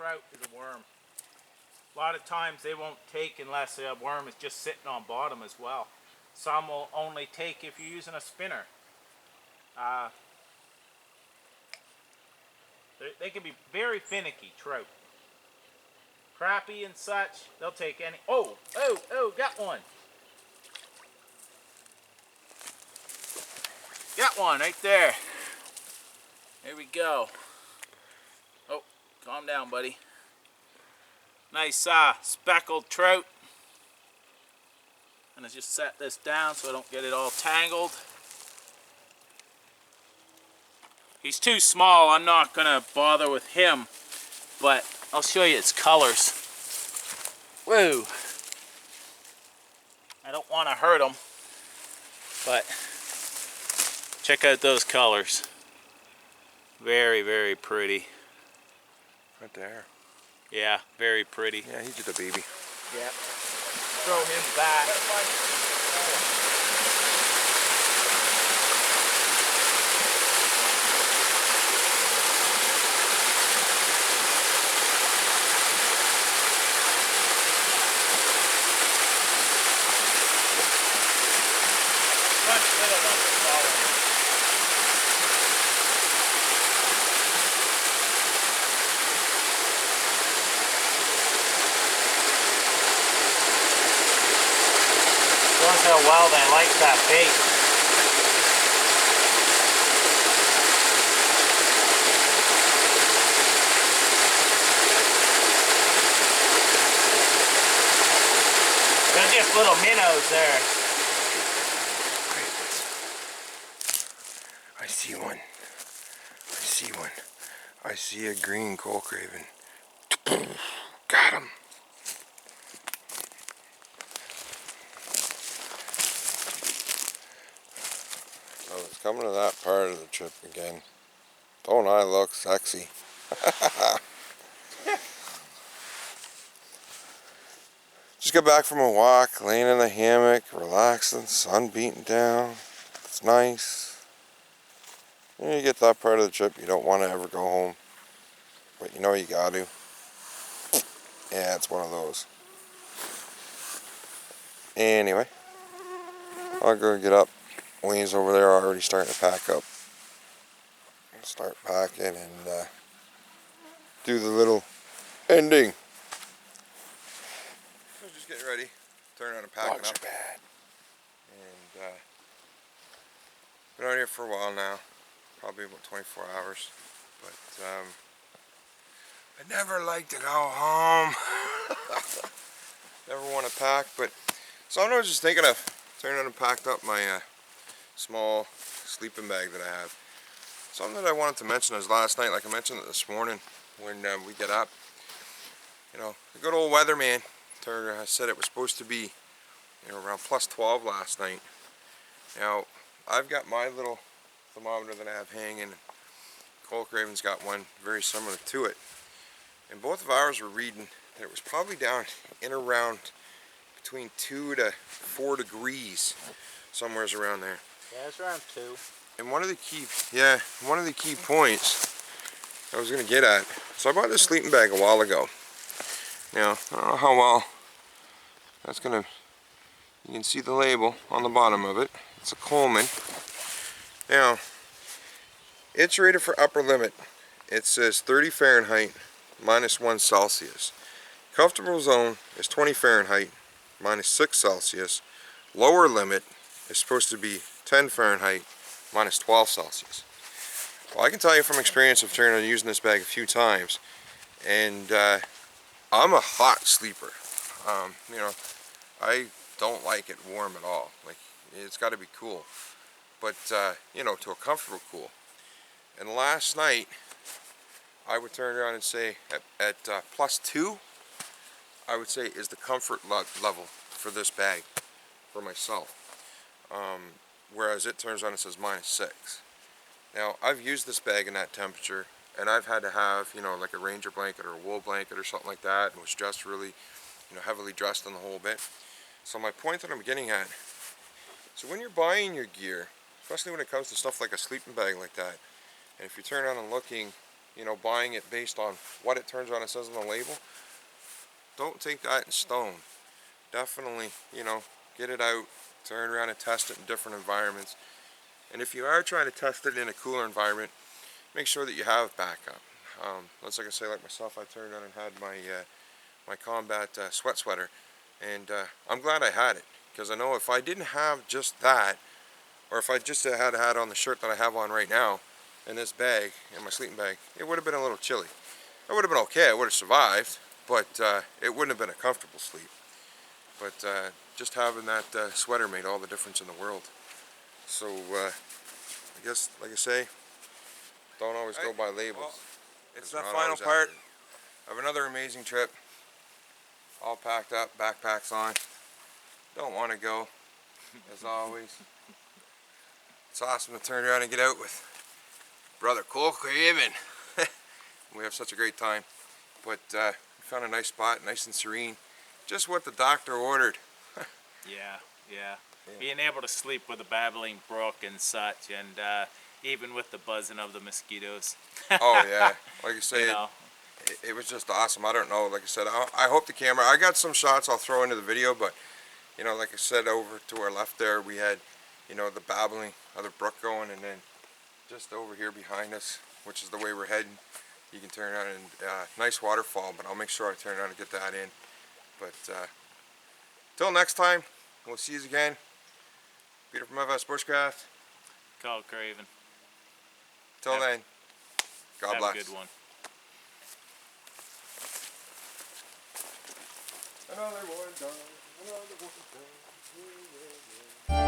trout is a worm. A lot of times they won't take unless the worm is just sitting on bottom as well. Some will only take if you're using a spinner. They can be very finicky, trout. Crappie and such, they'll take any. Oh, got one. Got one right there. There we go. Oh, calm down, buddy. Nice speckled trout. I'm gonna just set this down so I don't get it all tangled. He's too small, I'm not gonna bother with him, but I'll show you its colors. Whoa! I don't want to hurt him, but check out those colors. Very, very pretty. Right there. Yeah, very pretty. Yeah, he's just a baby. Yep. Throw him back. Shows how well they like that bait. They're just little minnows there. I see one. I see one. I see a green Kullcraven. Got him. Oh, it's coming to that part of the trip again. Don't I look sexy? Just got back from a walk, laying in the hammock, relaxing, sun beating down. It's nice. You know, you get that part of the trip, you don't want to ever go home. But you know you got to. Yeah, it's one of those. Anyway, I'll go get up. Wayne's over there already starting to pack up. I'll start packing and do the little ending. I was just getting ready, turning on and packing up. Bad. And been out here for a while now, probably about 24 hours. But I never like to go home. Never want to pack, but so I was just thinking of turning on and packed up my small sleeping bag that I have. Something that I wanted to mention is last night, like I mentioned it this morning when we get up. You know, the good old weatherman said it was supposed to be, you know, around plus 12 last night. Now, I've got my little thermometer that I have hanging. Kullcraven's got one very similar to it. And both of ours were reading that it was probably down in around between 2 to 4 degrees, somewhere around there. Yeah, it's around 2. And one of the key points I was going to get at, so I bought this sleeping bag a while ago. Now, I don't know how well that's going to, you can see the label on the bottom of it. It's a Coleman. Now, it's rated for upper limit. It says 30 Fahrenheit, minus 1 Celsius. Comfortable zone is 20 Fahrenheit, minus 6 Celsius. Lower limit is supposed to be 10 Fahrenheit, minus 12 Celsius. Well, I can tell you from experience of turning and using this bag a few times, and I'm a hot sleeper. You know, I don't like it warm at all. Like, it's got to be cool, but you know, to a comfortable cool. And last night, I would turn around and say at plus 2, I would say is the comfort level for this bag for myself. Whereas it turns on and says minus 6. Now, I've used this bag in that temperature, and I've had to have, you know, like a Ranger blanket or a wool blanket or something like that, and was dressed really, you know, heavily dressed in the whole bit. So my point that I'm getting at, so when you're buying your gear, especially when it comes to stuff like a sleeping bag like that, and if you turn on and looking, you know, buying it based on what it turns on and says on the label, don't take that in stone. Definitely, you know, get it out, turn around and test it in different environments. And if you are trying to test it in a cooler environment, make sure that you have backup. Let's like I say, like myself, I turned on and had my my combat sweat sweater, and I'm glad I had it, because I know if I didn't have just that, or if I just had on the shirt that I have on right now, in this bag, in my sleeping bag, it would have been a little chilly. It would have been okay, I would have survived, but it wouldn't have been a comfortable sleep. But just having that sweater made all the difference in the world. So I guess, like I say, don't always go by labels. Well, it's that final part of another amazing trip. All packed up, backpacks on. Don't want to go, as always. It's awesome to turn around and get out with brother Kullcraven. We have such a great time. But we found a nice spot, nice and serene. Just what the doctor ordered. Yeah. Being able to sleep with a babbling brook and such, and even with the buzzing of the mosquitoes. Oh yeah, like I say, You know. it was just awesome. I don't know, like I said, I hope the camera, I got some shots I'll throw into the video, but you know, like I said, over to our left there we had, you know, the babbling of the brook going, and then just over here behind us, which is the way we're heading, you can turn around and nice waterfall, but I'll make sure I turn around and get that in. But till next time, we'll see you again. Peter from Fsbushcraft. Kullcraven. Till then, God bless. Have a good one. Another one done. Another one done.